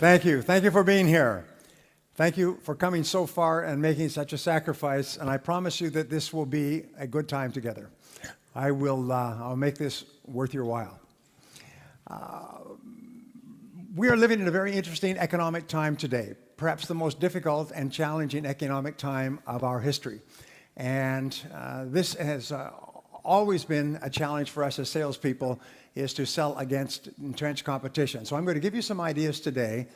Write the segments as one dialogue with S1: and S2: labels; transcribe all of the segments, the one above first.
S1: Thank you. Thank you for being here. Thank you for coming so far and making such a sacrifice. And I promise you that this will be a good time together. I'll make this worth your while. We are living in a very interesting economic time today, perhaps the most difficult and challenging economic time of our history. And this has always been a challenge for us as salespeople, is to sell against entrenched competition. So I'm going to give you some ideas today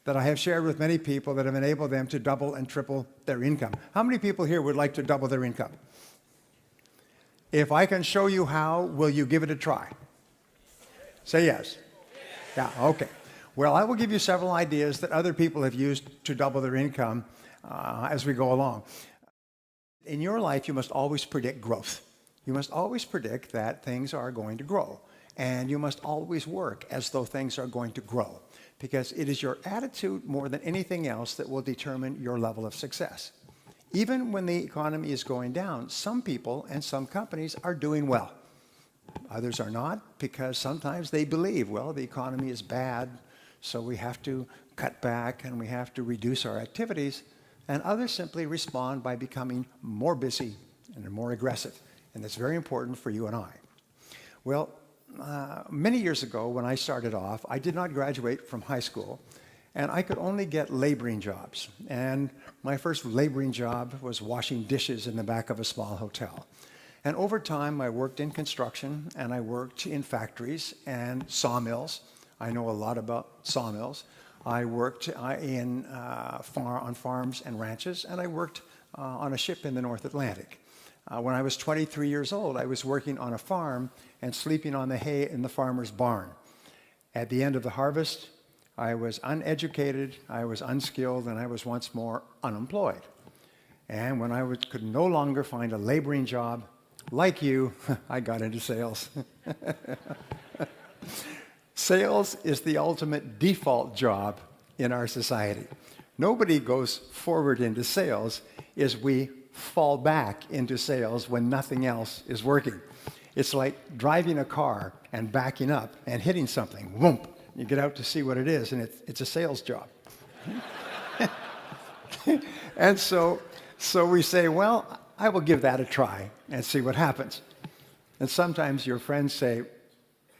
S1: that I have shared with many people that have enabled them to double and triple their income. How many people here would like to double their income? If I can show you how, will you give it a try? Say yes. Yeah, okay. Well, I will give you several ideas that other people have used to double their income as we go along. In your life, you must always predict growth. You must always predict that things are going to grow. And you must always work as though things are going to grow, because it is your attitude more than anything else that will determine your level of success. Even when the economy is going down, some people and some companies are doing well. Others are not, because sometimes they believe, well, the economy is bad, so we have to cut back and we have to reduce our activities. And others simply respond by becoming more busy and more aggressive. And that's very important for you and I. Well, many years ago when I started off, I did not graduate from high school, and I could only get laboring jobs. And my first laboring job was washing dishes in the back of a small hotel. And over time, I worked in construction, and I worked in factories and sawmills. I know a lot about sawmills. I worked on farms and ranches, and I worked on a ship in the North Atlantic. When I was 23 years old, I was working on a farm and sleeping on the hay in the farmer's barn. At the end of the harvest, I was uneducated, I was unskilled, and I was once more unemployed. And when I could no longer find a laboring job, like you, I got into sales. Sales is the ultimate default job in our society. Nobody goes forward into sales as we fall back into sales when nothing else is working. It's like driving a car and backing up and hitting something. Whoomp! You get out to see what it is, and it's a sales job. And so we say, well, I will give that a try and see what happens. And sometimes your friends say,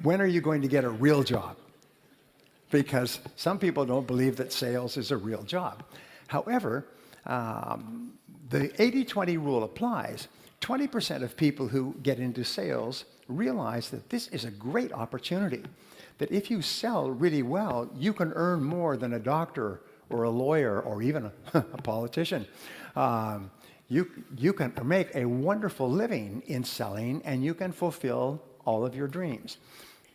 S1: when are you going to get a real job? Because some people don't believe that sales is a real job. However, the 80-20 rule applies. 20% of people who get into sales realize that this is a great opportunity, that if you sell really well, you can earn more than a doctor or a lawyer or even a politician. You can make a wonderful living in selling, and you can fulfill all of your dreams.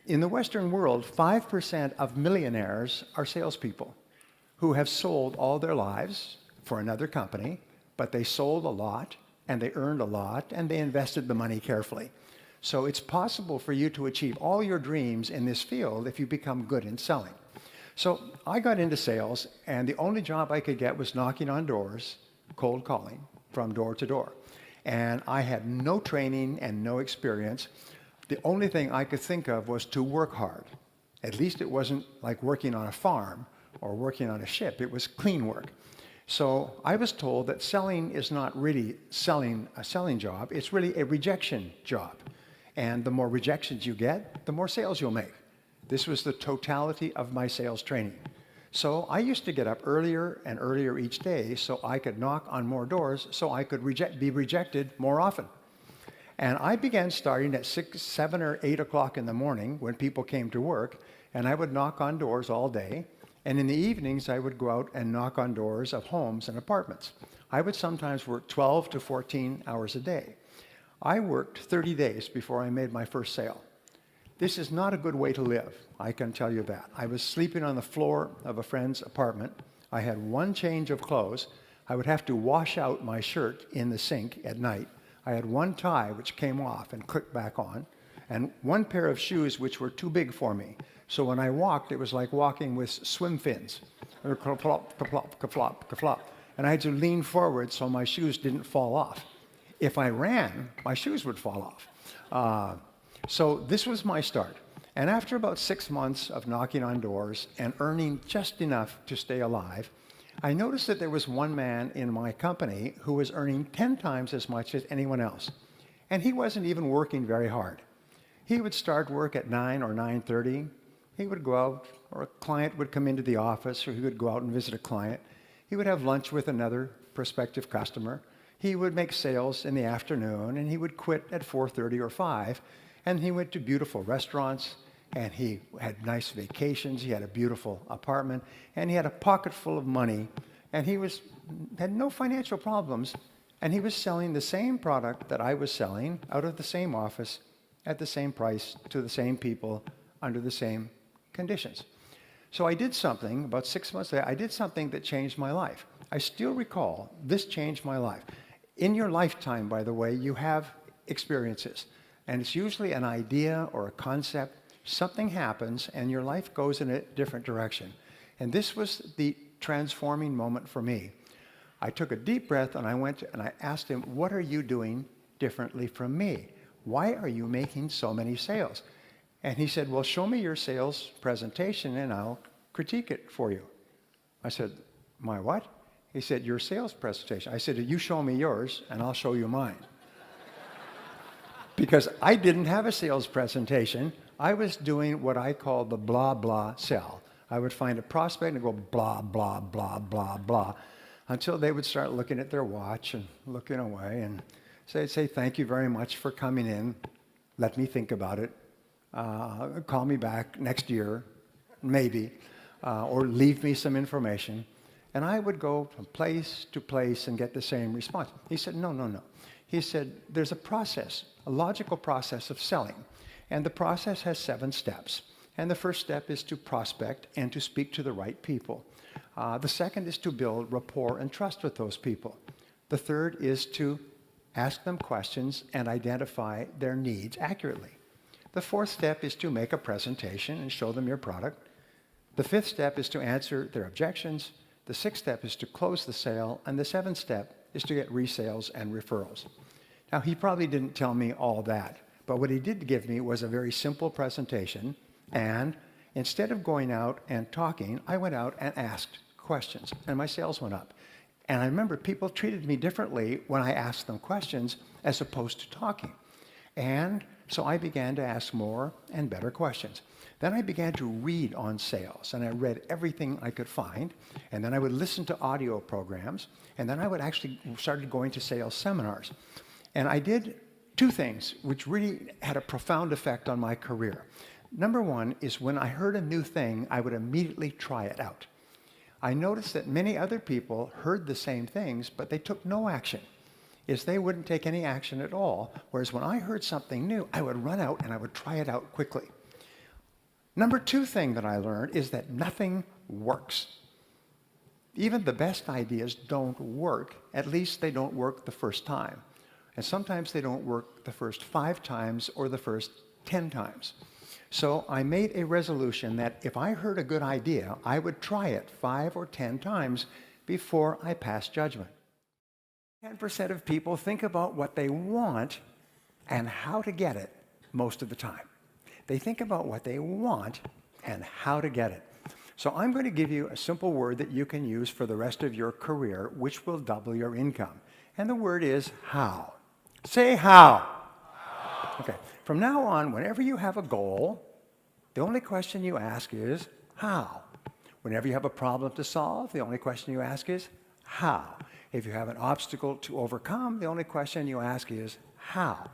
S1: In the Western world, 5% of millionaires are salespeople who have sold all their lives for another company, but they sold a lot, and they earned a lot, and they invested the money carefully. So it's possible for you to achieve all your dreams in this field if you become good in selling. So I got into sales, and the only job I could get was knocking on doors, cold calling from door to door. And I had no training and no experience. The only thing I could think of was to work hard. At least it wasn't like working on a farm or working on a ship. It was clean work. So I was told that selling is not really a selling job. It's really a rejection job. And the more rejections you get, the more sales you'll make. This was the totality of my sales training. So I used to get up earlier and earlier each day so I could knock on more doors so I could be rejected more often. And I began starting at 6, 7, or 8 o'clock in the morning when people came to work, and I would knock on doors all day. And in the evenings, I would go out and knock on doors of homes and apartments. I would sometimes work 12 to 14 hours a day. I worked 30 days before I made my first sale. This is not a good way to live, I can tell you that. I was sleeping on the floor of a friend's apartment. I had one change of clothes. I would have to wash out my shirt in the sink at night. I had one tie which came off and clicked back on, and one pair of shoes which were too big for me. So when I walked, it was like walking with swim fins. Ka-plop, ka-plop, ka-flop, ka-flop. And I had to lean forward so my shoes didn't fall off. If I ran, my shoes would fall off. So this was my start. And after about 6 months of knocking on doors and earning just enough to stay alive, I noticed that there was one man in my company who was earning 10 times as much as anyone else. And he wasn't even working very hard. He would start work at 9 or 9:30. He would go out, or a client would come into the office, or he would go out and visit a client. He would have lunch with another prospective customer. He would make sales in the afternoon, and he would quit at 4:30 or 5. And he went to beautiful restaurants, and he had nice vacations. He had a beautiful apartment, and he had a pocket full of money, and he had no financial problems, and he was selling the same product that I was selling out of the same office at the same price to the same people under the same conditions. So I did something, about 6 months later, I did something that changed my life. I still recall this changed my life. In your lifetime, by the way, you have experiences, and it's usually an idea or a concept. Something happens and your life goes in a different direction. And this was the transforming moment for me. I took a deep breath and I went and I asked him, what are you doing differently from me? Why are you making so many sales? And he said, well, show me your sales presentation and I'll critique it for you. I said, my what? He said, your sales presentation. I said, you show me yours and I'll show you mine. Because I didn't have a sales presentation. I was doing what I call the blah, blah sell. I would find a prospect and go blah, blah, blah, blah, blah, until they would start looking at their watch and looking away. And so they'd say, thank you very much for coming in. Let me think about it. Call me back next year, maybe, or leave me some information. And I would go from place to place and get the same response. He said, no, no, no. He said, there's a process, a logical process of selling. And the process has 7 steps. And the first step is to prospect and to speak to the right people. The second is to build rapport and trust with those people. The third is to ask them questions and identify their needs accurately. The fourth step is to make a presentation and show them your product. The fifth step is to answer their objections. The sixth step is to close the sale. And the seventh step is to get resales and referrals. Now, he probably didn't tell me all that. But what he did give me was a very simple presentation, and instead of going out and talking, I went out and asked questions, and my sales went up. And I remember people treated me differently when I asked them questions as opposed to talking. And so I began to ask more and better questions. Then I began to read on sales, and I read everything I could find, and then I would listen to audio programs, and then I would actually started going to sales seminars. And I did 2 things which really had a profound effect on my career. Number one is when I heard a new thing, I would immediately try it out. I noticed that many other people heard the same things, but they took no action. They wouldn't take any action at all, whereas when I heard something new, I would run out and I would try it out quickly. Number 2 thing that I learned is that nothing works. Even the best ideas don't work. At least they don't work the first time. And sometimes they don't work the first 5 times or the first 10 times. So I made a resolution that if I heard a good idea, I would try it 5 or 10 times before I passed judgment. 10% of people think about what they want and how to get it most of the time. They think about what they want and how to get it. So I'm going to give you a simple word that you can use for the rest of your career, which will double your income. And the word is how. Say how. Okay. From now on, whenever you have a goal, the only question you ask is how. Whenever you have a problem to solve, the only question you ask is how. If you have an obstacle to overcome, the only question you ask is how.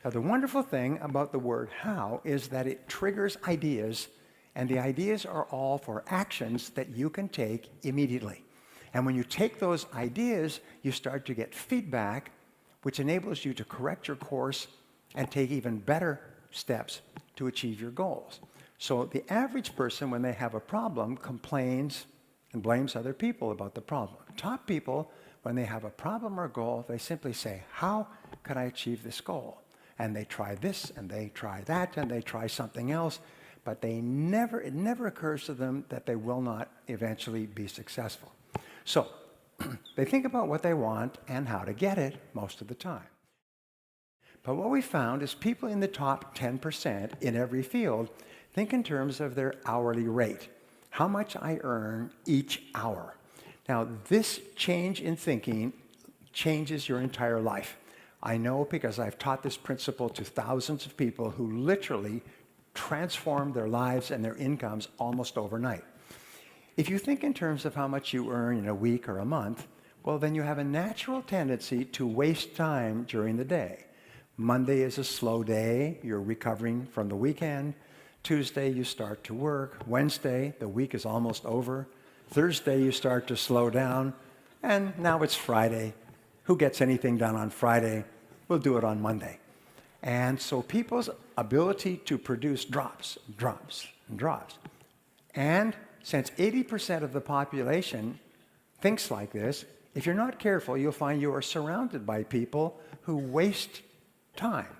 S1: Now, the wonderful thing about the word how is that it triggers ideas, and the ideas are all for actions that you can take immediately. And when you take those ideas, you start to get feedback, which enables you to correct your course and take even better steps to achieve your goals. So the average person, when they have a problem, complains and blames other people about the problem. Top people, when they have a problem or goal, they simply say, how can I achieve this goal? And they try this, and they try that, and they try something else, but it never occurs to them that they will not eventually be successful. So they think about what they want and how to get it most of the time. But what we found is people in the top 10% in every field think in terms of their hourly rate. How much I earn each hour. Now, this change in thinking changes your entire life. I know because I've taught this principle to thousands of people who literally transformed their lives and their incomes almost overnight. If you think in terms of how much you earn in a week or a month, well, then you have a natural tendency to waste time during the day. Monday is a slow day. You're recovering from the weekend. Tuesday, you start to work. Wednesday, the week is almost over. Thursday, you start to slow down. And now it's Friday. Who gets anything done on Friday? We'll do it on Monday. And so people's ability to produce drops. And since 80% of the population thinks like this, if you're not careful, you'll find you are surrounded by people who waste time.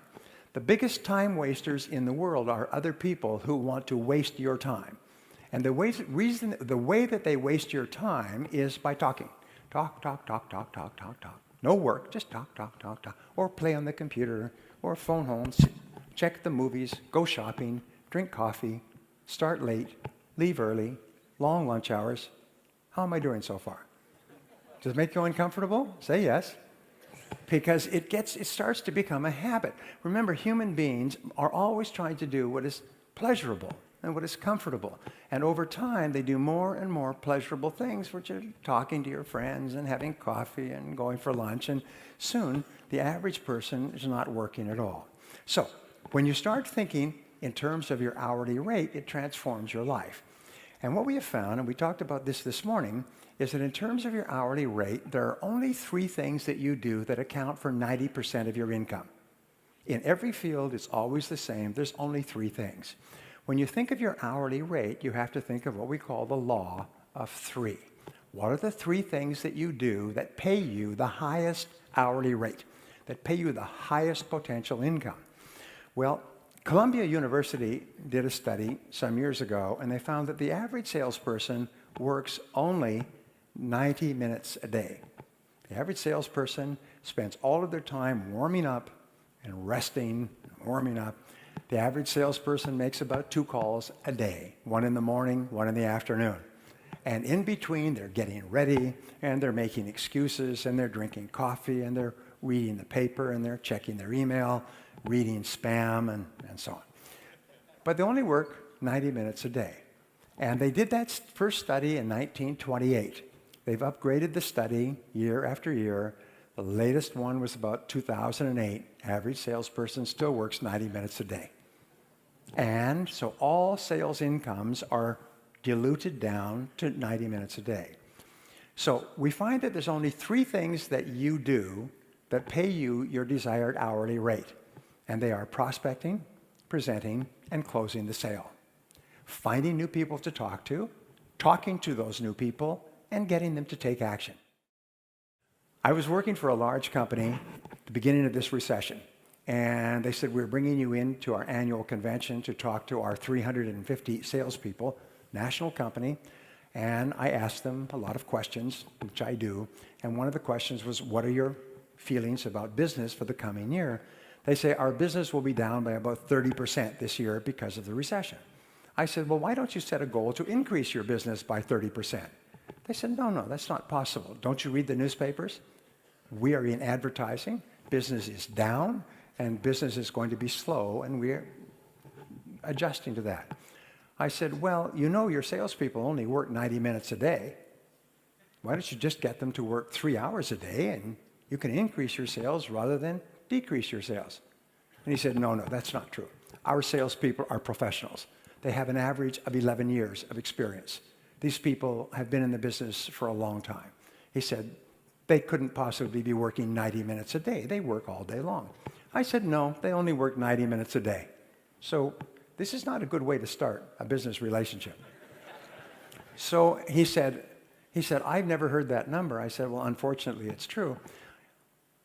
S1: The biggest time wasters in the world are other people who want to waste your time. And the way that they waste your time is by talking. Talk. No work, just talk. Or play on the computer, or phone home, check the movies, go shopping, drink coffee, start late, leave early, long lunch hours. How am I doing so far? Does it make you uncomfortable? Say yes. Because it starts to become a habit. Remember, human beings are always trying to do what is pleasurable and what is comfortable. And over time, they do more and more pleasurable things, which are talking to your friends and having coffee and going for lunch. And soon, the average person is not working at all. So when you start thinking in terms of your hourly rate, it transforms your life. And what we have found, and we talked about this morning, is that in terms of your hourly rate, there are only 3 things that you do that account for 90% of your income. In every field, it's always the same. There's only 3 things. When you think of your hourly rate, you have to think of what we call the law of 3. What are the 3 things that you do that pay you the highest hourly rate, that pay you the highest potential income? Well, Columbia University did a study some years ago, and they found that the average salesperson works only 90 minutes a day. The average salesperson spends all of their time warming up and resting, warming up. The average salesperson makes about 2 calls a day, 1 in the morning, 1 in the afternoon. And in between, they're getting ready, and they're making excuses, and they're drinking coffee, and they're reading the paper, and they're checking their email, reading spam, and so on. But they only work 90 minutes a day. And they did that first study in 1928. They've upgraded the study year after year. The latest one was about 2008. Average salesperson still works 90 minutes a day. And so all sales incomes are diluted down to 90 minutes a day. So we find that there's only 3 things that you do that pay you your desired hourly rate. And they are prospecting, presenting, and closing the sale. Finding new people to talk to, talking to those new people, and getting them to take action. I was working for a large company at the beginning of this recession, and they said, we're bringing you into our annual convention to talk to our 350 salespeople, national company, and I asked them a lot of questions, which I do, and one of the questions was, what are your feelings about business for the coming year? They say, our business will be down by about 30% this year because of the recession. I said, well, why don't you set a goal to increase your business by 30%? They said, no, that's not possible. Don't you read the newspapers? We are in advertising. Business is down, and business is going to be slow, and we're adjusting to that. I said, well, you know your salespeople only work 90 minutes a day. Why don't you just get them to work 3 hours a day, and you can increase your sales rather than decrease your sales? And he said, no, that's not true. Our salespeople are professionals. They have an average of 11 years of experience. These people have been in the business for a long time. He said, they couldn't possibly be working 90 minutes a day. They work all day long. I said, no, they only work 90 minutes a day. So this is not a good way to start a business relationship. So he said, I've never heard that number. I said, well, unfortunately, it's true.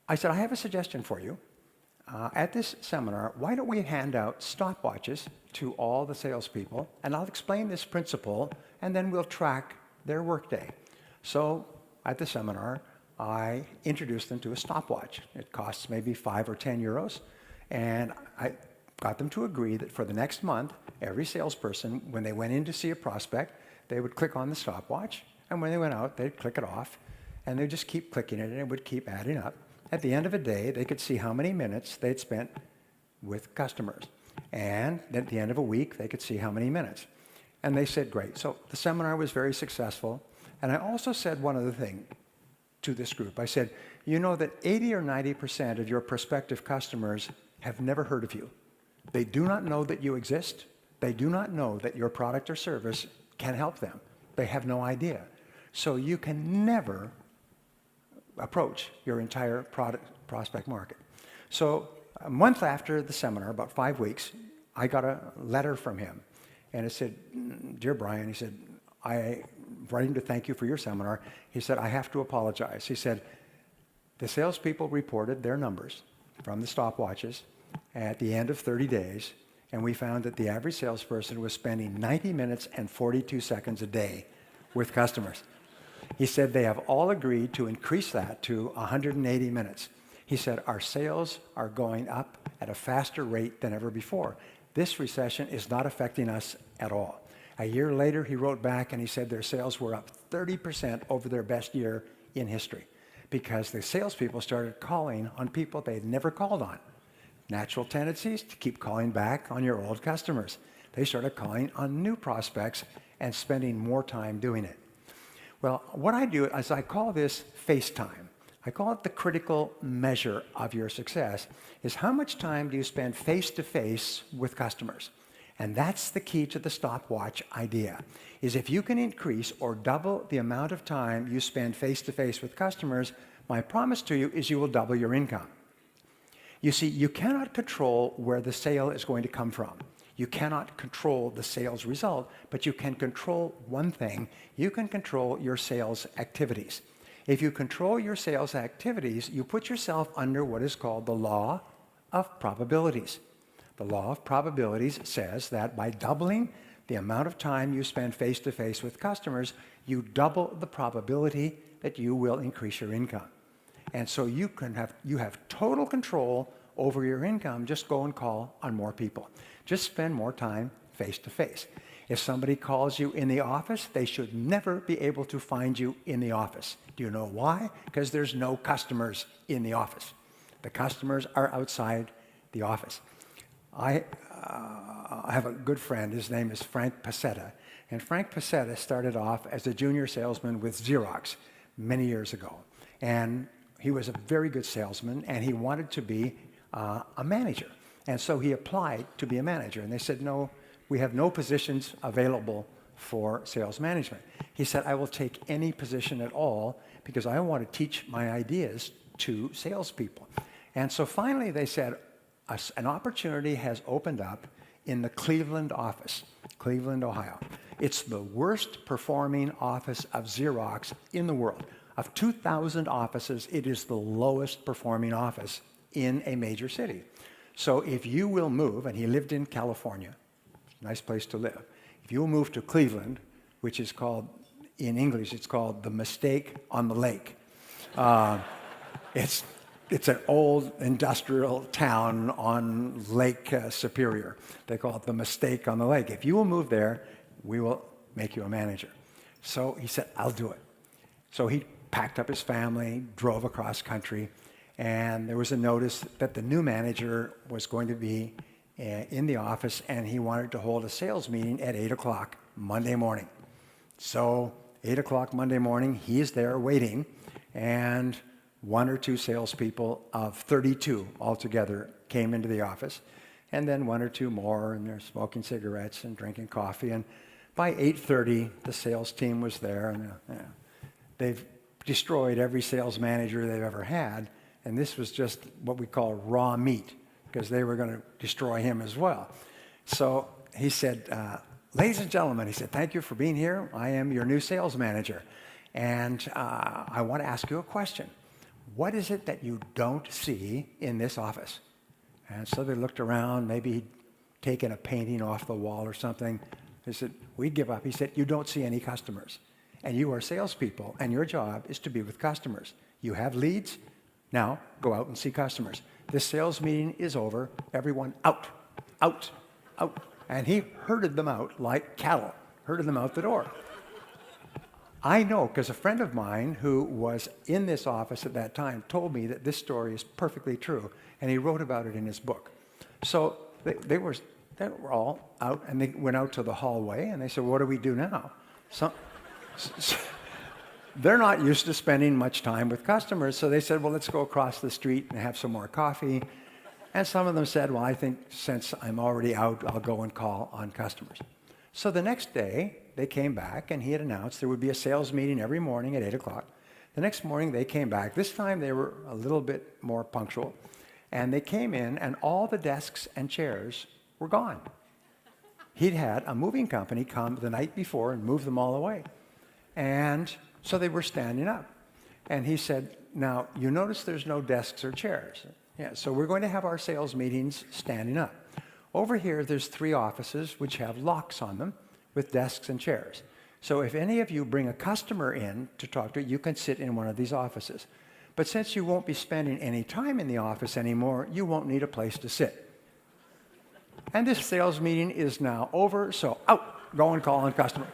S1: I said, I have a suggestion for you. At this seminar, why don't we hand out stopwatches to all the salespeople, and I'll explain this principle, and then we'll track their workday. So at the seminar, I introduced them to a stopwatch. It costs maybe 5 or 10 euros, and got them to agree that for the next month, every salesperson, when they went in to see a prospect, they would click on the stopwatch, and when they went out, they'd click it off, and they'd just keep clicking it, and it would keep adding up. At the end of a day, they could see how many minutes they'd spent with customers. And at the end of a week, they could see how many minutes. And they said, great. So the seminar was very successful. And I also said one other thing to this group. I said, you know that 80 or 90% of your prospective customers have never heard of you. They do not know that you exist. They do not know that your product or service can help them. They have no idea. So you can never approach your entire prospect market. So a month after the seminar, about 5 weeks, I got a letter from him. And it said, dear Brian, he said, I'm writing to thank you for your seminar. He said, I have to apologize. He said, the salespeople reported their numbers from the stopwatches at the end of 30 days, and we found that the average salesperson was spending 90 minutes and 42 seconds a day with customers. He said they have all agreed to increase that to 180 minutes. He said our sales are going up at a faster rate than ever before. This recession is not affecting us at all. A year later, he wrote back and he said their sales were up 30% over their best year in history because the salespeople started calling on people they'd never called on. Natural tendencies to keep calling back on your old customers. They started calling on new prospects and spending more time doing it. Well, what I do is I call this face time. I call it the critical measure of your success, is how much time do you spend face-to-face with customers? And that's the key to the stopwatch idea, is if you can increase or double the amount of time you spend face-to-face with customers, my promise to you is you will double your income. You see, you cannot control where the sale is going to come from. You cannot control the sales result, but you can control one thing. You can control your sales activities. If you control your sales activities, you put yourself under what is called the law of probabilities. The law of probabilities says that by doubling the amount of time you spend face-to-face with customers, you double the probability that you will increase your income. And so you have total control over your income. Just go and call on more people. Just spend more time face-to-face. If somebody calls you in the office, they should never be able to find you in the office. Do you know why? Because there's no customers in the office. The customers are outside the office. I have a good friend. His name is Frank Pasetta. And Frank Pasetta started off as a junior salesman with Xerox many years ago. And he was a very good salesman, and he wanted to be a manager. And so he applied to be a manager. And they said, no, we have no positions available for sales management. He said, I will take any position at all because I want to teach my ideas to salespeople. And so finally they said, an opportunity has opened up in the Cleveland office, Cleveland, Ohio. It's the worst performing office of Xerox in the world. Of 2,000 offices, it is the lowest performing office in a major city. So if you will move, and he lived in California, nice place to live. If you will move to Cleveland, which is called, in English, it's called the Mistake on the Lake. It's an old industrial town on Lake Superior. They call it the Mistake on the Lake. If you will move there, we will make you a manager. So he said, I'll do it. So he packed up his family, drove across country, and there was a notice that the new manager was going to be in the office, and he wanted to hold a sales meeting at 8 o'clock Monday morning. So 8 o'clock Monday morning, he's there waiting, and one or two salespeople of 32 altogether came into the office, and then one or two more, and they're smoking cigarettes and drinking coffee. And by 8:30, the sales team was there, and they've destroyed every sales manager they've ever had, and this was just what we call raw meat, because they were going to destroy him as well. So he said, ladies and gentlemen, he said, thank you for being here. I am your new sales manager, and I want to ask you a question. What is it that you don't see in this office? And so they looked around, maybe he'd taken a painting off the wall or something. They said, we'd give up. He said, you don't see any customers. And you are salespeople, and your job is to be with customers. You have leads. Now, go out and see customers. This sales meeting is over. Everyone out. out, out. And he herded them out like cattle, herded them out the door. I know, because a friend of mine who was in this office at that time told me that this story is perfectly true, and he wrote about it in his book. So they were all out, and they went out to the hallway, and they said, what do we do now? So, they're not used to spending much time with customers, so they said, well, let's go across the street and have some more coffee. And some of them said, well, I think since I'm already out, I'll go and call on customers. So the next day, they came back, and he had announced there would be a sales meeting every morning at 8 o'clock. The next morning, they came back. This time, they were a little bit more punctual. And they came in, and all the desks and chairs were gone. He'd had a moving company come the night before and move them all away. And so they were standing up. And he said, now, you notice there's no desks or chairs. Yeah, so we're going to have our sales meetings standing up. Over here, there's 3 offices which have locks on them with desks and chairs. So if any of you bring a customer in to talk to, you can sit in one of these offices. But since you won't be spending any time in the office anymore, you won't need a place to sit. And this sales meeting is now over, so out, go and call on customer.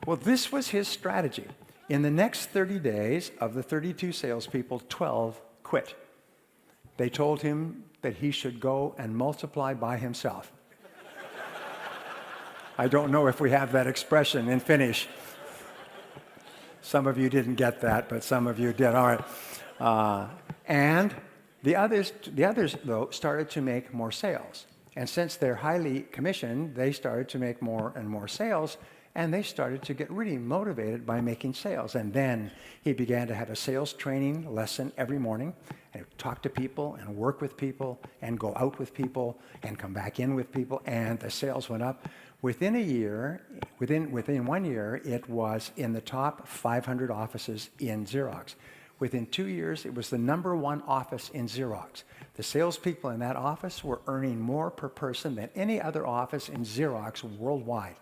S1: Well, this was his strategy. In the next 30 days, of the 32 salespeople, 12 quit. They told him that he should go and multiply by himself. I don't know if we have that expression in Finnish. Some of you didn't get that, but some of you did. All right. And the others, though, started to make more sales. And since they're highly commissioned, they started to make more and more sales, and they started to get really motivated by making sales. And then he began to have a sales training lesson every morning, and talk to people and work with people and go out with people and come back in with people, and the sales went up. Within a year, within 1 year, it was in the top 500 offices in Xerox. Within 2 years, it was the #1 office in Xerox. The salespeople in that office were earning more per person than any other office in Xerox worldwide.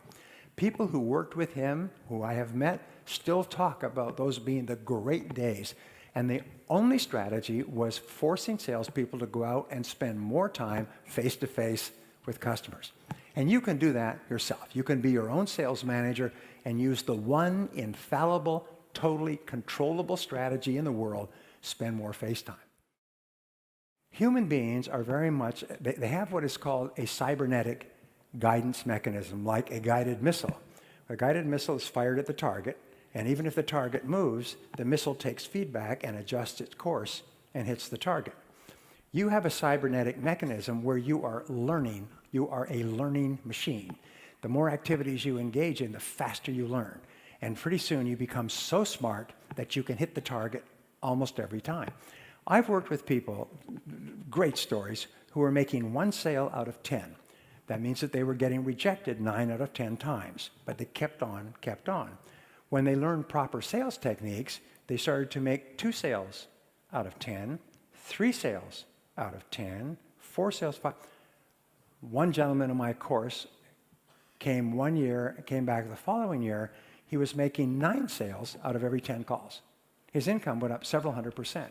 S1: People who worked with him, who I have met, still talk about those being the great days. And the only strategy was forcing salespeople to go out and spend more time face-to-face with customers. And you can do that yourself. You can be your own sales manager and use the one infallible, totally controllable strategy in the world: spend more face time. Human beings are very much, they have what is called a cybernetic guidance mechanism, like a guided missile. A guided missile is fired at the target, and even if the target moves, the missile takes feedback and adjusts its course and hits the target. You have a cybernetic mechanism where you are learning. You are a learning machine. The more activities you engage in, the faster you learn. And pretty soon you become so smart that you can hit the target almost every time. I've worked with people, great stories, who are making 1 sale out of 10. That means that they were getting rejected 9 out of 10 times, but they kept on, kept on. When they learned proper sales techniques, they started to make 2 sales out of 10, 3 sales out of 10, 4 sales, 5. One gentleman in my course came 1 year, came back the following year. He was making 9 sales out of every 10 calls. His income went up several hundred%.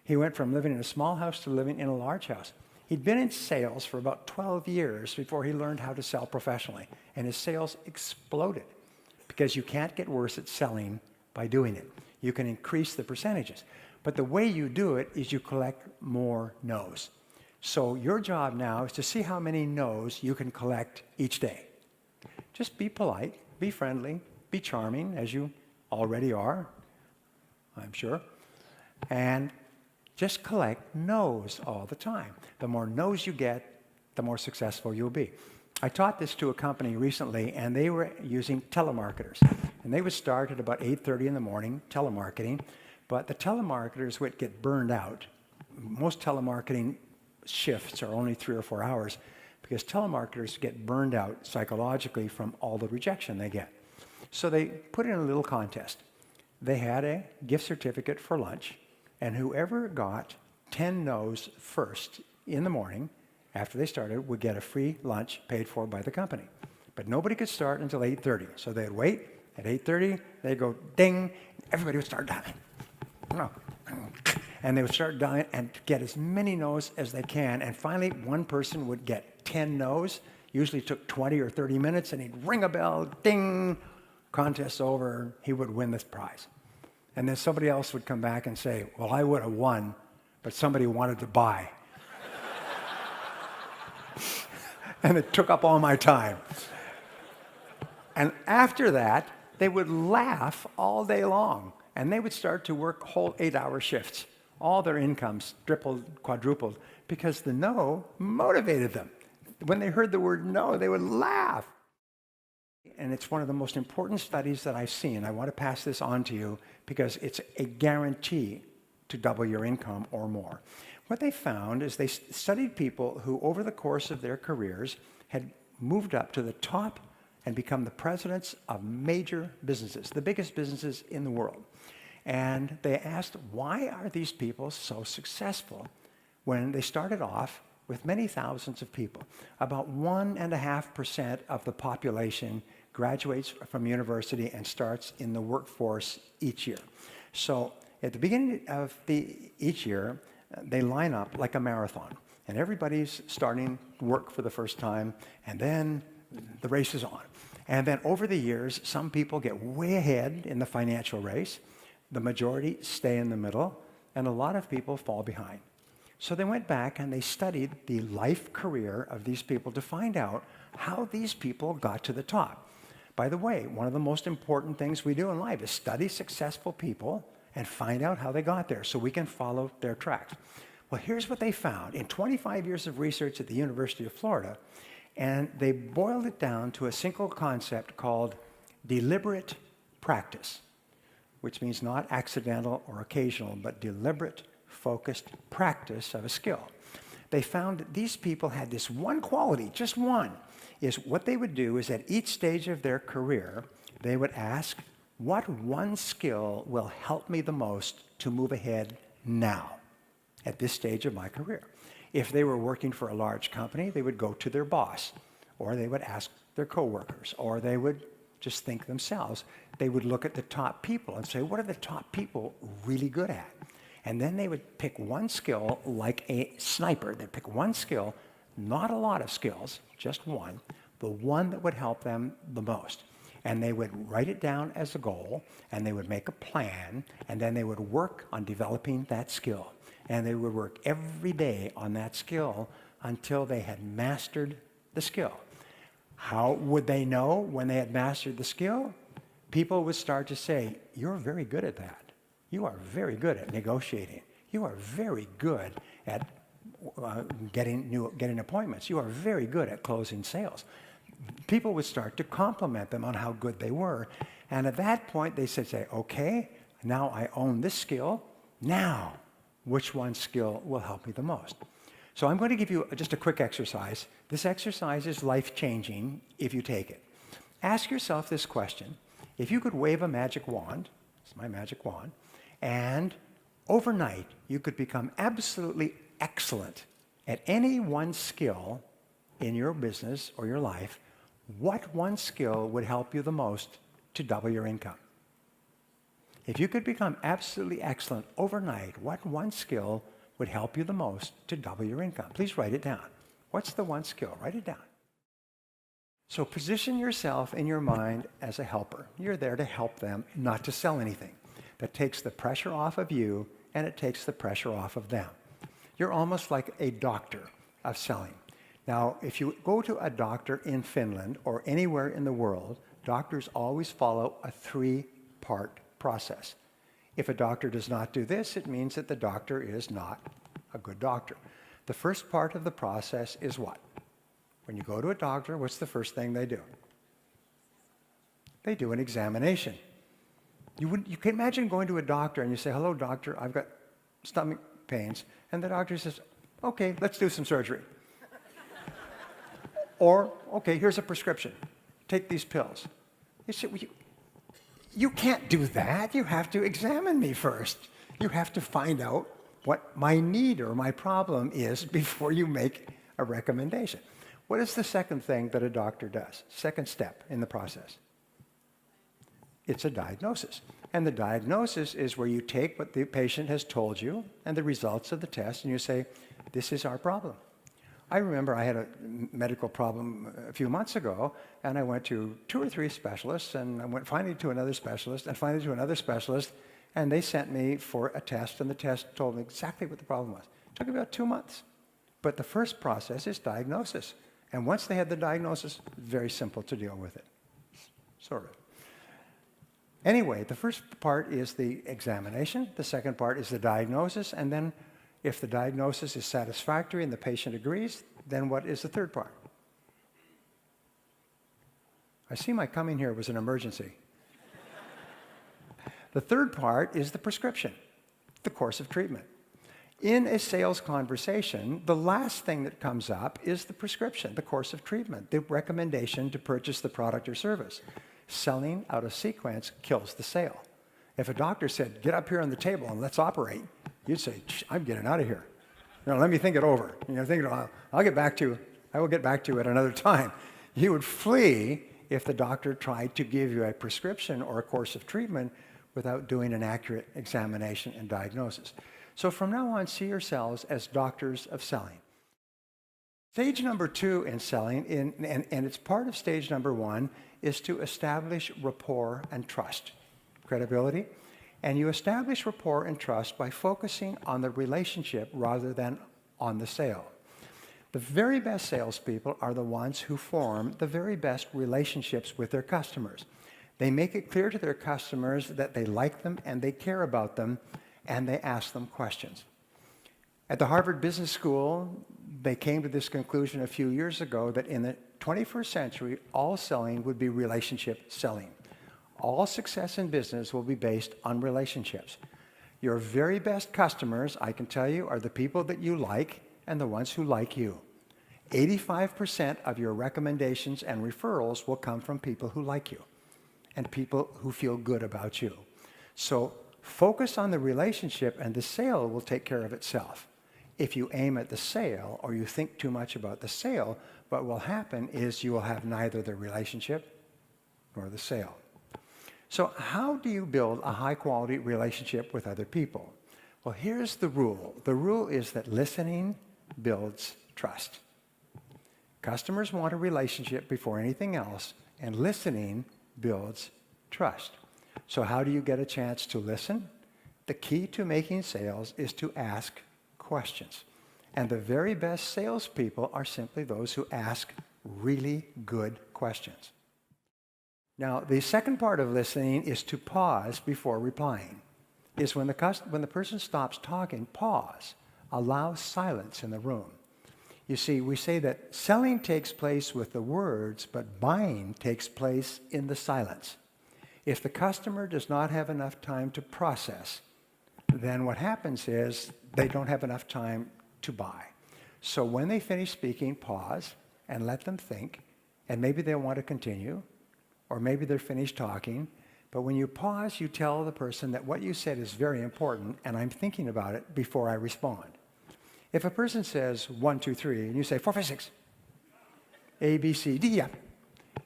S1: He went from living in a small house to living in a large house. He'd been in sales for about 12 years before he learned how to sell professionally, and his sales exploded, because you can't get worse at selling by doing it. You can increase the percentages, but the way you do it is you collect more no's. So your job now is to see how many no's you can collect each day. Just be polite, be friendly, be charming, as you already are, I'm sure, and just collect no's all the time. The more no's you get, the more successful you'll be. I taught this to a company recently, and they were using telemarketers. And they would start at about 8:30 in the morning, telemarketing, but the telemarketers would get burned out. Most telemarketing shifts are only 3 or 4 hours, because telemarketers get burned out psychologically from all the rejection they get. So they put in a little contest. They had a gift certificate for lunch, and whoever got 10 no's first in the morning, after they started, would get a free lunch paid for by the company. But nobody could start until 8:30. So they'd wait. At 8:30, they'd go ding, everybody would start dialing. And they would start dialing and get as many no's as they can. And finally, one person would get 10 no's. Usually took 20 or 30 minutes, and he'd ring a bell, ding, contest over, he would win this prize. And then somebody else would come back and say, well, I would have won, but somebody wanted to buy. And it took up all my time. And after that, they would laugh all day long, and they would start to work whole 8-hour shifts. All their incomes tripled, quadrupled, because the no motivated them. When they heard the word no, they would laugh. And it's one of the most important studies that I've seen. I want to pass this on to you because it's a guarantee to double your income or more. What they found is they studied people who, over the course of their careers, had moved up to the top and become the presidents of major businesses, the biggest businesses in the world. And they asked, why are these people so successful when they started off with many thousands of people? About 1.5% of the population graduates from university and starts in the workforce each year. So at the beginning of each year, they line up like a marathon, and everybody's starting work for the first time, and then the race is on. And then over the years, some people get way ahead in the financial race, the majority stay in the middle, and a lot of people fall behind. So they went back and they studied the life career of these people to find out how these people got to the top. By the way, one of the most important things we do in life is study successful people and find out how they got there so we can follow their tracks. Well, here's what they found in 25 years of research at the University of Florida, and they boiled it down to a single concept called deliberate practice, which means not accidental or occasional, but deliberate, focused practice of a skill. They found that these people had this one quality, just one, is what they would do is at each stage of their career, they would ask, what one skill will help me the most to move ahead now at this stage of my career? If they were working for a large company, they would go to their boss, or they would ask their coworkers, or they would just think themselves. They would look at the top people and say, what are the top people really good at? And then they would pick one skill like a sniper. They'd pick one skill, not a lot of skills, just one, the one that would help them the most. And they would write it down as a goal, and they would make a plan, and then they would work on developing that skill. And they would work every day on that skill until they had mastered the skill. How would they know when they had mastered the skill? People would start to say, you're very good at that. You are very good at negotiating. You are very good at getting appointments. You are very good at closing sales. People would start to compliment them on how good they were. And at that point, they said, okay, now I own this skill. Now, which one skill will help me the most? So I'm going to give you just a quick exercise. This exercise is life-changing if you take it. Ask yourself this question. If you could wave a magic wand, it's my magic wand, and overnight you could become absolutely excellent at any one skill in your business or your life, what one skill would help you the most to double your income? If you could become absolutely excellent overnight, what one skill would help you the most to double your income? Please write it down. What's the one skill? Write it down. So position yourself in your mind as a helper. You're there to help them, not to sell anything. That takes the pressure off of you, and it takes the pressure off of them. You're almost like a doctor of selling. Now, if you go to a doctor in Finland or anywhere in the world, doctors always follow a 3-part process. If a doctor does not do this, it means that the doctor is not a good doctor. The first part of the process is what? When you go to a doctor, what's the first thing they do? They do an examination. You can imagine going to a doctor and you say, hello, doctor, I've got stomach pains. And the doctor says, okay, let's do some surgery. Or, okay, here's a prescription. Take these pills. You say, well, you can't do that. You have to examine me first. You have to find out what my need or my problem is before you make a recommendation. What is the second thing that a doctor does? Second step in the process. It's a diagnosis. And the diagnosis is where you take what the patient has told you and the results of the test and you say, this is our problem. I remember I had a medical problem a few months ago, and I went to 2 or 3 specialists, and I went finally to another specialist, and finally to another specialist, and they sent me for a test, and the test told me exactly what the problem was. It took about 2 months. But the first process is diagnosis. And once they had the diagnosis, very simple to deal with it, sort of. Anyway, the first part is the examination. The second part is the diagnosis. And then if the diagnosis is satisfactory and the patient agrees, then what is the third part? I see my coming here was an emergency. The third part is the prescription, the course of treatment. In a sales conversation, the last thing that comes up is the prescription, the course of treatment, the recommendation to purchase the product or service. Selling out of sequence kills the sale. If a doctor said, get up here on the table and let's operate, you'd say, I'm getting out of here. Let me think it over. I will get back to you at another time. You would flee if the doctor tried to give you a prescription or a course of treatment without doing an accurate examination and diagnosis. So from now on, see yourselves as doctors of selling. Stage number 2 in selling, and it's part of stage number 1, is to establish rapport and trust, credibility. And you establish rapport and trust by focusing on the relationship rather than on the sale. The very best salespeople are the ones who form the very best relationships with their customers. They make it clear to their customers that they like them and they care about them, and they ask them questions. At the Harvard Business School, they came to this conclusion a few years ago that in the 21st century, all selling would be relationship selling. All success in business will be based on relationships. Your very best customers, I can tell you, are the people that you like and the ones who like you. 85% of your recommendations and referrals will come from people who like you and people who feel good about you. So focus on the relationship and the sale will take care of itself. If you aim at the sale or you think too much about the sale, what will happen is you will have neither the relationship nor the sale. So how do you build a high-quality relationship with other people? Well, here's the rule. The rule is that listening builds trust. Customers want a relationship before anything else, and listening builds trust. So how do you get a chance to listen? The key to making sales is to ask questions. And the very best salespeople are simply those who ask really good questions. Now, the second part of listening is to pause before replying. Is when the person stops talking, pause. Allow silence in the room. You see, we say that selling takes place with the words, but buying takes place in the silence. If the customer does not have enough time to process, then what happens is they don't have enough time to buy. So when they finish speaking, pause and let them think, and maybe they'll want to continue, or maybe they're finished talking. But when you pause, you tell the person that what you said is very important, and I'm thinking about it before I respond. If a person says 1, 2, 3, and you say 4, 5, 6, A, B, C, D, yeah.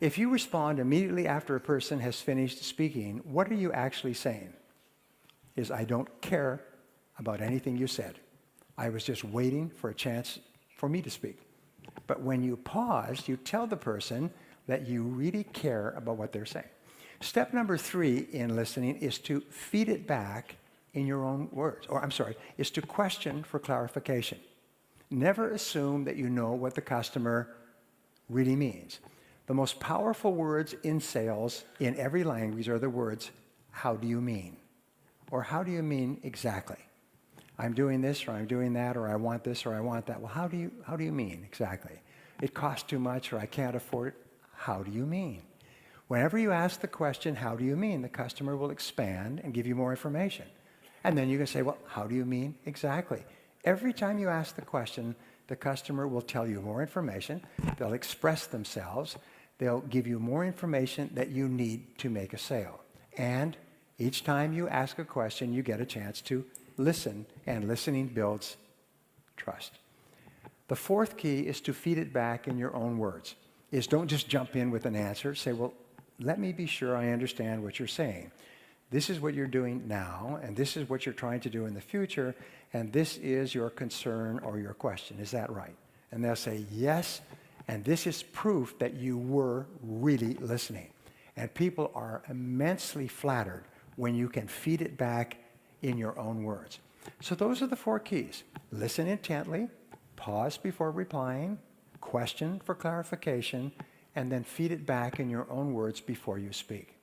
S1: If you respond immediately after a person has finished speaking, what are you actually saying? Is I don't care about anything you said. I was just waiting for a chance for me to speak. But when you pause, you tell the person that you really care about what they're saying. Step number 3 in listening is to feed it back in your own words, is to question for clarification. Never assume that you know what the customer really means. The most powerful words in sales in every language are the words, how do you mean? Or how do you mean exactly? I'm doing this, or I'm doing that, or I want this, or I want that. Well, how do you mean exactly? It costs too much, or I can't afford it. How do you mean? Whenever you ask the question, how do you mean, the customer will expand and give you more information. And then you can say, well, how do you mean exactly? Every time you ask the question, the customer will tell you more information. They'll express themselves. They'll give you more information that you need to make a sale. And each time you ask a question, you get a chance to listen, and listening builds trust. The fourth key is to feed it back in your own words. Is don't just jump in with an answer. Say, well, let me be sure I understand what you're saying. This is what you're doing now, and this is what you're trying to do in the future, and this is your concern or your question. Is that right? And they'll say, yes, and this is proof that you were really listening. And people are immensely flattered when you can feed it back in your own words. So those are the 4 keys. Listen intently, pause before replying, question for clarification, and then feed it back in your own words before you speak.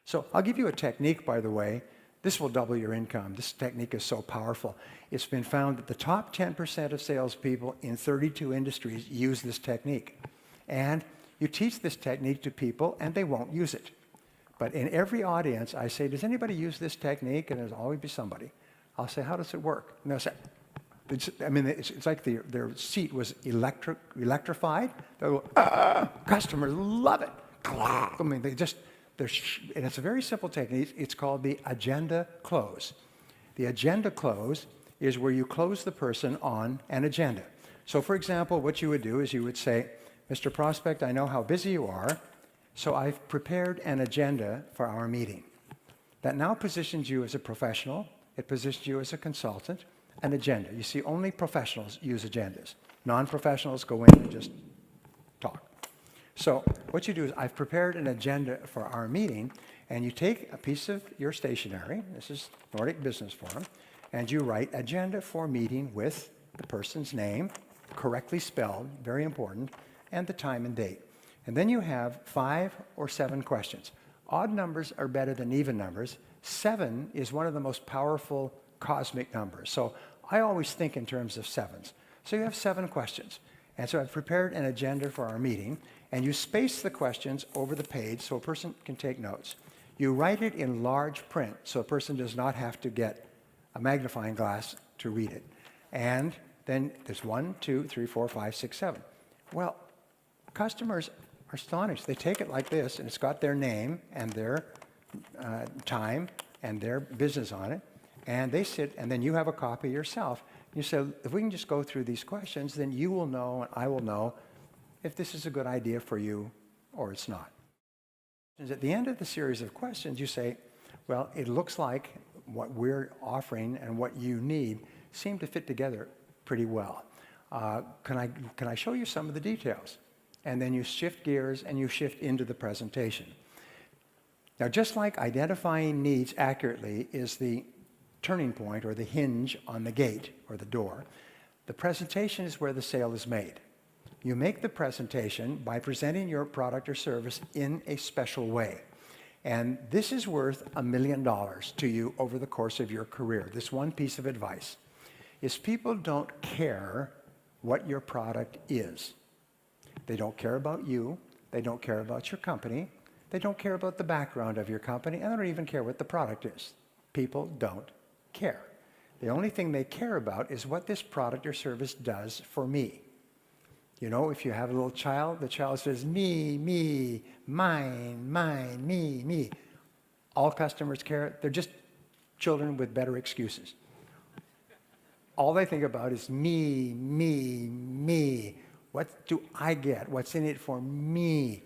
S1: So I'll give you a technique, by the way. This will double your income. This technique is so powerful. It's been found that the top 10% of salespeople in 32 industries use this technique. And you teach this technique to people, and they won't use it. But in every audience, I say, does anybody use this technique? And there's always be somebody. I'll say, how does it work? And they'll say, it's like their seat was electrified. They'll go, customers love it. I mean, and it's a very simple technique. It's called the agenda close. The agenda close is where you close the person on an agenda. So for example, what you would do is you would say, Mr. Prospect, I know how busy you are, so I've prepared an agenda for our meeting. That now positions you as a professional. It positions you as a consultant. An agenda. You see, only professionals use agendas. Non-professionals go in and just talk. So what you do is, I've prepared an agenda for our meeting, and you take a piece of your stationery, this is Nordic Business Forum, and you write agenda for meeting with the person's name, correctly spelled, very important, and the time and date. And then you have 5 or 7 questions. Odd numbers are better than even numbers. 7 is one of the most powerful cosmic numbers. So I always think in terms of 7s. So you have 7 questions. And so I've prepared an agenda for our meeting, and you space the questions over the page so a person can take notes. You write it in large print so a person does not have to get a magnifying glass to read it. And then there's 1, 2, 3, 4, 5, 6, 7. Well, customers are astonished. They take it like this, and it's got their name and their time and their business on it. And they sit, and then you have a copy yourself. You say, if we can just go through these questions, then you will know and I will know if this is a good idea for you or it's not. And at the end of the series of questions, you say, well, it looks like what we're offering and what you need seem to fit together pretty well. Can I show you some of the details? And then you shift gears and you shift into the presentation. Now, just like identifying needs accurately is the turning point or the hinge on the gate or the door, the presentation is where the sale is made. You make the presentation by presenting your product or service in a special way. And this is worth $1 million to you over the course of your career. This one piece of advice is people don't care what your product is. They don't care about you. They don't care about your company. They don't care about the background of your company, and they don't even care what the product is. People don't care. The only thing they care about is what this product or service does for me. You know, if you have a little child, the child says, me, me, mine, mine, me. All customers care. They're just children with better excuses. All they think about is me, me, me. What do I get? What's in it for me?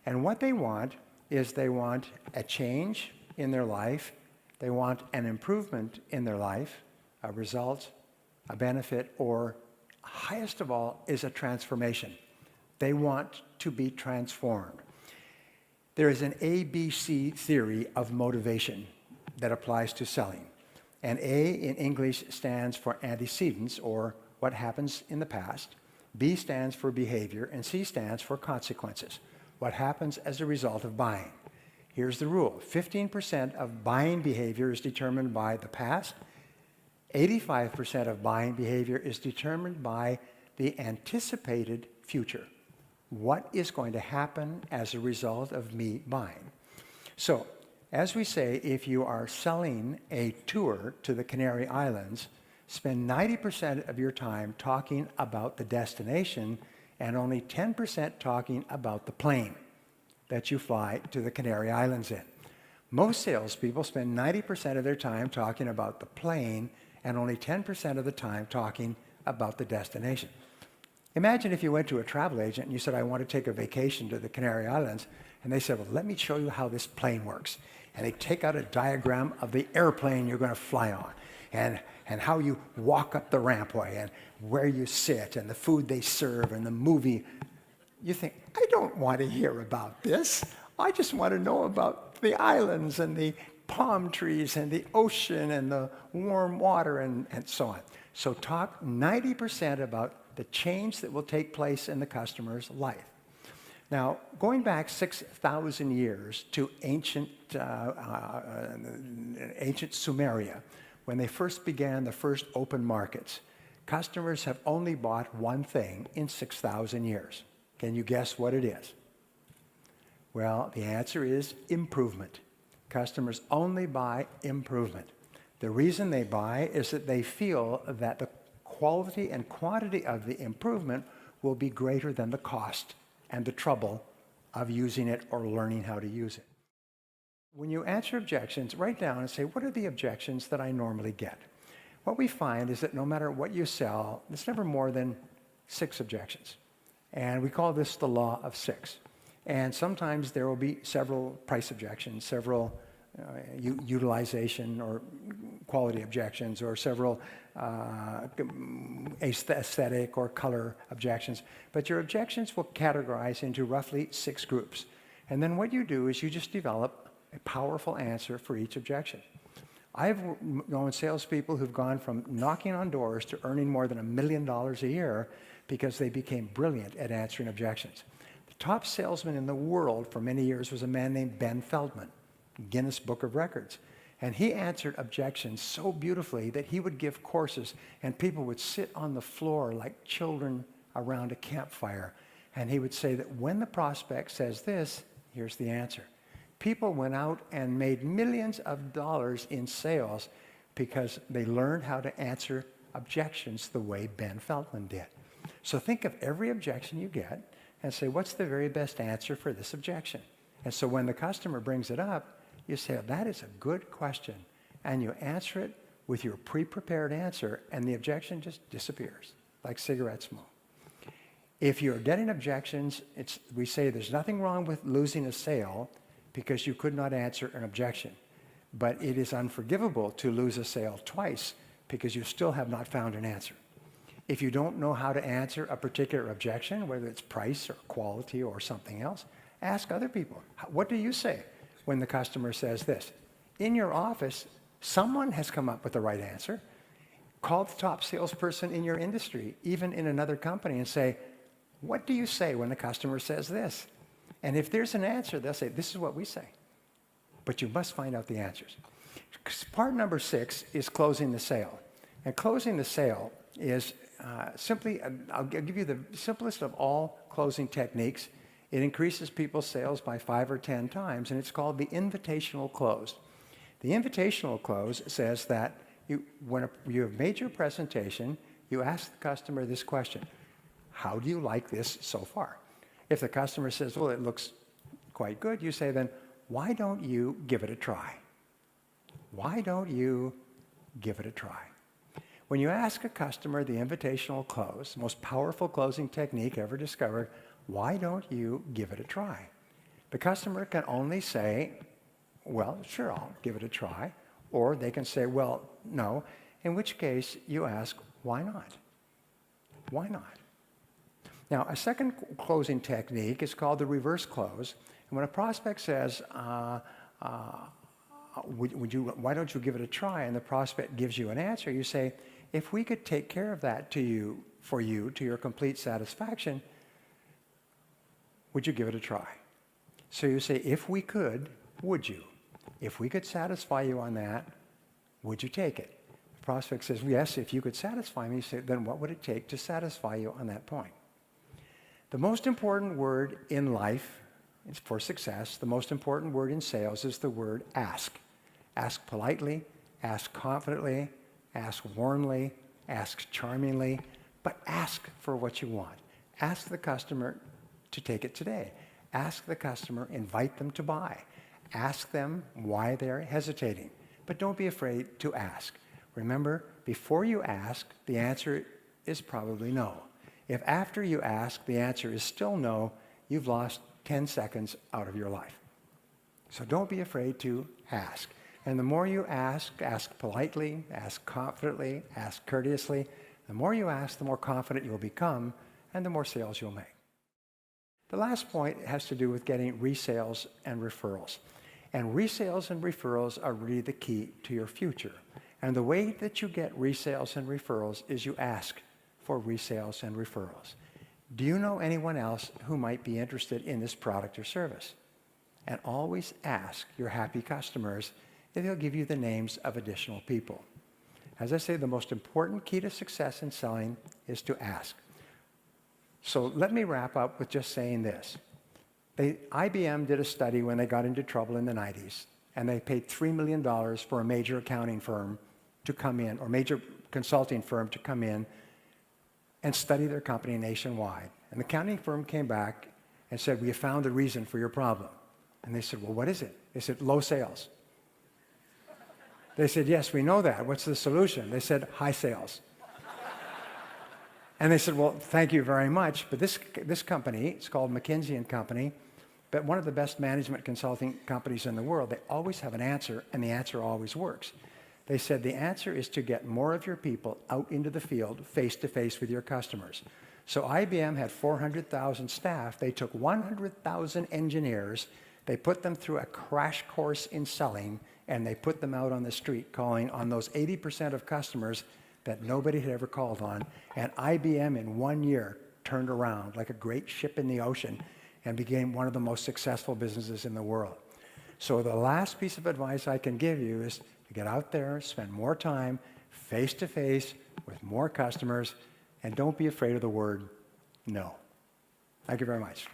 S1: And what they want is they want a change in their life. They want an improvement in their life, a result, a benefit, or highest of all is a transformation. They want to be transformed. There is an ABC theory of motivation that applies to selling. And A in English stands for antecedents, or what happens in the past. B stands for behavior, and C stands for consequences, what happens as a result of buying. Here's the rule. 15% of buying behavior is determined by the past. 85% of buying behavior is determined by the anticipated future. What is going to happen as a result of me buying? So, as we say, if you are selling a tour to the Canary Islands, spend 90% of your time talking about the destination and only 10% talking about the plane that you fly to the Canary Islands in. Most salespeople spend 90% of their time talking about the plane and only 10% of the time talking about the destination. Imagine if you went to a travel agent and you said, I want to take a vacation to the Canary Islands, and they said, well, let me show you how this plane works. And they take out a diagram of the airplane you're going to fly on. and how you walk up the rampway and where you sit and the food they serve and the movie. You think, I don't want to hear about this. I just want to know about the islands and the palm trees and the ocean and the warm water and so on. So talk 90% about the change that will take place in the customer's life. Now, going back 6,000 years to ancient Sumeria, when they first began the first open markets, customers have only bought one thing in 6,000 years. Can you guess what it is? Well, the answer is improvement. Customers only buy improvement. The reason they buy is that they feel that the quality and quantity of the improvement will be greater than the cost and the trouble of using it or learning how to use it. When you answer objections, write down and say, what are the objections that I normally get? What we find is that no matter what you sell, it's never more than 6 objections. And we call this the law of 6. And sometimes there will be several price objections, several utilization or quality objections, or several aesthetic or color objections. But your objections will categorize into roughly 6 groups. And then what you do is you just develop a powerful answer for each objection. I've known salespeople who've gone from knocking on doors to earning more than $1 million a year because they became brilliant at answering objections. The top salesman in the world for many years was a man named Ben Feldman, Guinness Book of Records. And he answered objections so beautifully that he would give courses and people would sit on the floor like children around a campfire. And he would say that when the prospect says this, here's the answer. People went out and made millions of dollars in sales because they learned how to answer objections the way Ben Feldman did. So think of every objection you get and say, what's the very best answer for this objection? And so when the customer brings it up, you say, that is a good question. And you answer it with your pre-prepared answer, and the objection just disappears, like cigarette smoke. If you're getting objections, we say there's nothing wrong with losing a sale because you could not answer an objection. But it is unforgivable to lose a sale twice because you still have not found an answer. If you don't know how to answer a particular objection, whether it's price or quality or something else, ask other people. What do you say when the customer says this? In your office, someone has come up with the right answer. Call the top salesperson in your industry, even in another company, and say, what do you say when the customer says this? And if there's an answer, they'll say, this is what we say. But you must find out the answers. Part number 6 is closing the sale. And closing the sale is simply, I'll give you the simplest of all closing techniques. It increases people's sales by 5 or 10 times, and it's called the invitational close. The invitational close says that when you have made your presentation, you ask the customer this question: how do you like this so far? If the customer says, well, it looks quite good, you say then, why don't you give it a try? Why don't you give it a try? When you ask a customer the invitational close, the most powerful closing technique ever discovered, why don't you give it a try? The customer can only say, well, sure, I'll give it a try. Or they can say, well, no. In which case, you ask, why not? Why not? Now, a second closing technique is called the reverse close. And when a prospect says, why don't you give it a try? And the prospect gives you an answer, you say, if we could take care of that for you, to your complete satisfaction, would you give it a try? So you say, if we could, would you? If we could satisfy you on that, would you take it? The prospect says, yes, if you could satisfy me. You say, then what would it take to satisfy you on that point? The most important word in life for success, the most important word in sales is the word ask. Ask politely, ask confidently, ask warmly, ask charmingly, but ask for what you want. Ask the customer to take it today. Ask the customer, invite them to buy. Ask them why they're hesitating, but don't be afraid to ask. Remember, before you ask, the answer is probably no. If after you ask, the answer is still no, you've lost 10 seconds out of your life. So don't be afraid to ask. And the more you ask politely, ask confidently, ask courteously, the more you ask, the more confident you'll become, and the more sales you'll make. The last point has to do with getting resales and referrals. And resales and referrals are really the key to your future. And the way that you get resales and referrals is you ask for resales and referrals. Do you know anyone else who might be interested in this product or service? And always ask your happy customers if they'll give you the names of additional people. As I say, the most important key to success in selling is to ask. So let me wrap up with just saying this. IBM did a study when they got into trouble in the 90s, and they paid $3 million for a major accounting firm to come in, or major consulting firm to come in and study their company nationwide. And the accounting firm came back and said, "We have found the reason for your problem." And they said, "Well, what is it?" They said, "Low sales." They said, "Yes, we know that. What's the solution?" They said, "High sales." And they said, "Well, thank you very much, but this company, it's called McKinsey & Company, but one of the best management consulting companies in the world, they always have an answer, and the answer always works." They said, "The answer is to get more of your people out into the field, face-to-face with your customers." So IBM had 400,000 staff. They took 100,000 engineers, they put them through a crash course in selling, and they put them out on the street calling on those 80% of customers that nobody had ever called on. And IBM in 1 year turned around like a great ship in the ocean and became one of the most successful businesses in the world. So the last piece of advice I can give you is to get out there, spend more time face-to-face with more customers, and don't be afraid of the word no. Thank you very much.